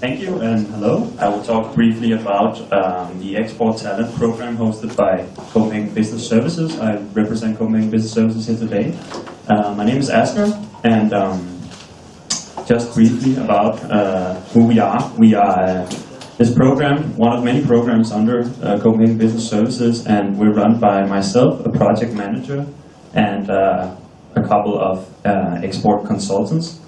Thank you and hello. I will talk briefly about the Export Talent program hosted by Copenhagen Business Services. I represent Copenhagen Business Services here today. My name is Asger, and just briefly about who we are. We are this program, one of many programs under Copenhagen Business Services, and we're run by myself, a project manager, and a couple of export consultants.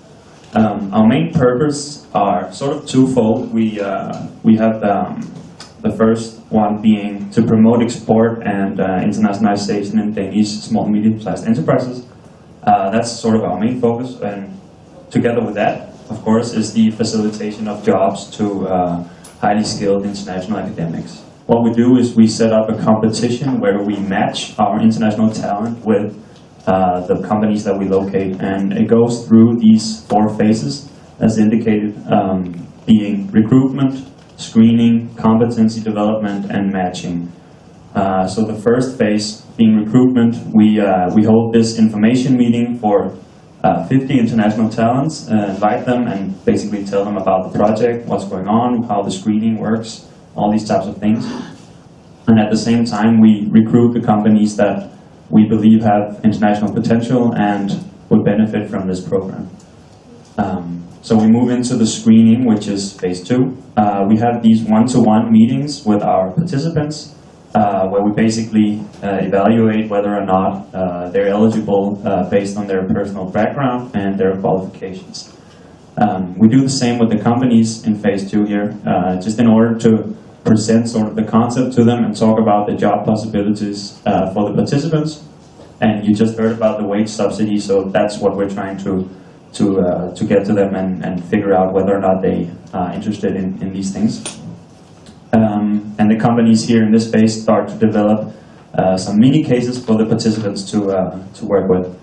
Our main purpose are sort of twofold. We have the first one being to promote export and internationalization in Danish small and medium-sized enterprises. That's sort of our main focus, and together with that, of course, is the facilitation of jobs to highly skilled international academics. What we do is we set up a competition where we match our international talent with the companies that we locate, and it goes through these 4 phases as indicated, being recruitment, screening, competency development, and matching. So the first phase being recruitment, we hold this information meeting for 50 international talents, invite them and basically tell them about the project, what's going on, how the screening works, all these types of things. And at the same time we recruit the companies that we believe have international potential and would benefit from this program. So we move into the screening, which is phase 2. We have these one-to-one meetings with our participants, where we basically evaluate whether or not they're eligible based on their personal background and their qualifications. We do the same with the companies in phase 2 here, just in order to present sort of the concept to them and talk about the job possibilities for the participants. And you just heard about the wage subsidy, so that's what we're trying to get to them and figure out whether or not they are interested in these things. And the companies here in this phase start to develop some mini cases for the participants to work with.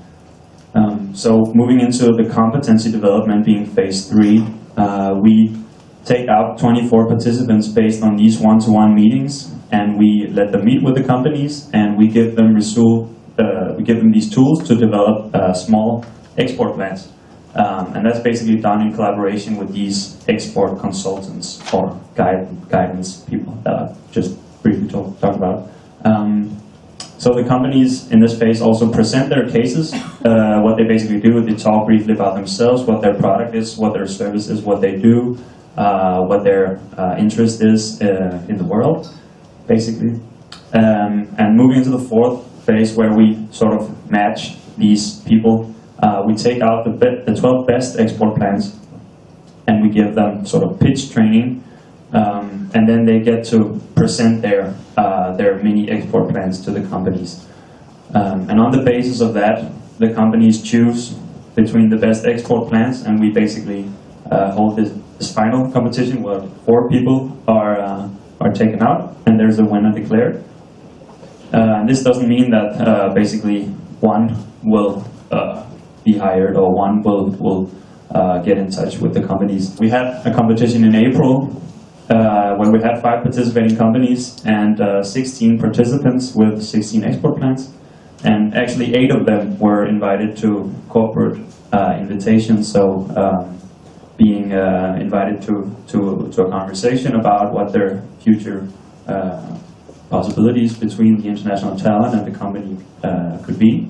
So moving into the competency development being phase 3, we take out 24 participants based on these one-to-one meetings, and we let them meet with the companies, and we give them these tools to develop small export plans. And that's basically done in collaboration with these export consultants or guidance people that I've just briefly talked about. So the companies in this phase also present their cases. What they basically do, they talk briefly about themselves, what their product is, what their service is, what they do, what their interest is in the world, basically. And moving into the 4th phase, where we sort of match these people, we take out the 12 best export plans, and we give them sort of pitch training, and then they get to present their mini export plans to the companies. And on the basis of that, the companies choose between the best export plans, and we basically hold this final competition where 4 people are taken out, and there's a winner declared. This doesn't mean that basically one will be hired or one will get in touch with the companies. We had a competition in April when we had 5 participating companies and 16 participants with 16 export plans, and actually 8 of them were invited to corporate invitations. So being invited to a conversation about what their future possibilities between the international talent and the company could be.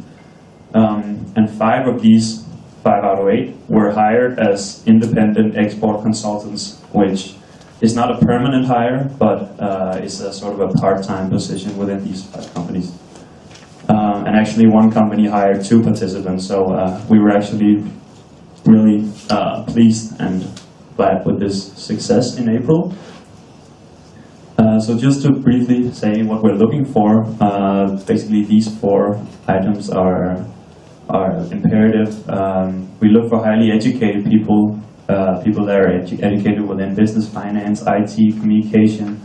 And 5 of these, 5 out of 8, were hired as independent export consultants, which is not a permanent hire, but is a sort of a part-time position within these 5 companies. And actually 1 company hired 2 participants, so we were actually really pleased and glad with this success in April. So just to briefly say what we're looking for, basically these 4 items are imperative. We look for highly educated people, people that are educated within business, finance, IT, communication,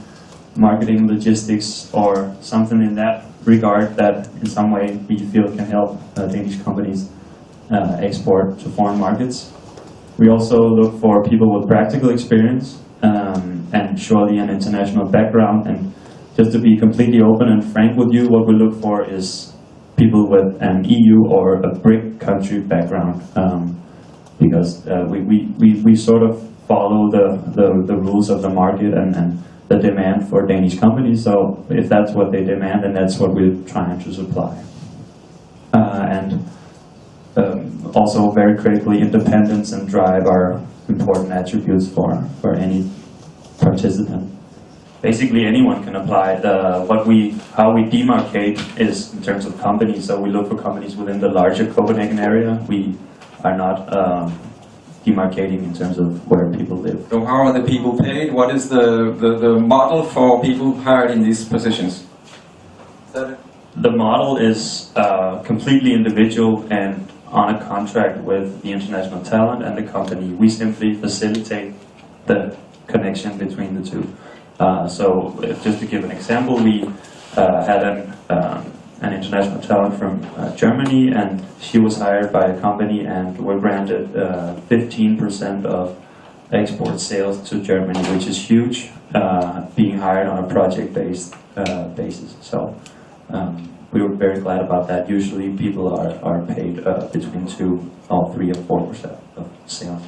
marketing, logistics, or something in that regard that in some way we feel can help Danish companies export to foreign markets. We also look for people with practical experience and surely an international background. And just to be completely open and frank with you, what we look for is people with an EU or a BRIC country background, because we sort of follow the rules of the market and the demand for Danish companies. So if that's what they demand, then that's what we're trying to supply. Also very critically, independence and drive are important attributes for any participant. Basically anyone can apply. How we demarcate is in terms of companies. So we look for companies within the larger Copenhagen area. We are not demarcating in terms of where people live. So how are the people paid? What is the model for people hired in these positions? The model is completely individual and on a contract with the international talent and the company. We simply facilitate the connection between the two. So just to give an example, we had an international talent from Germany, and she was hired by a company and were granted 15% of export sales to Germany, which is huge, being hired on a project-based basis. So we were very glad about that. Usually people are paid between 2, 3 or 4% of sales.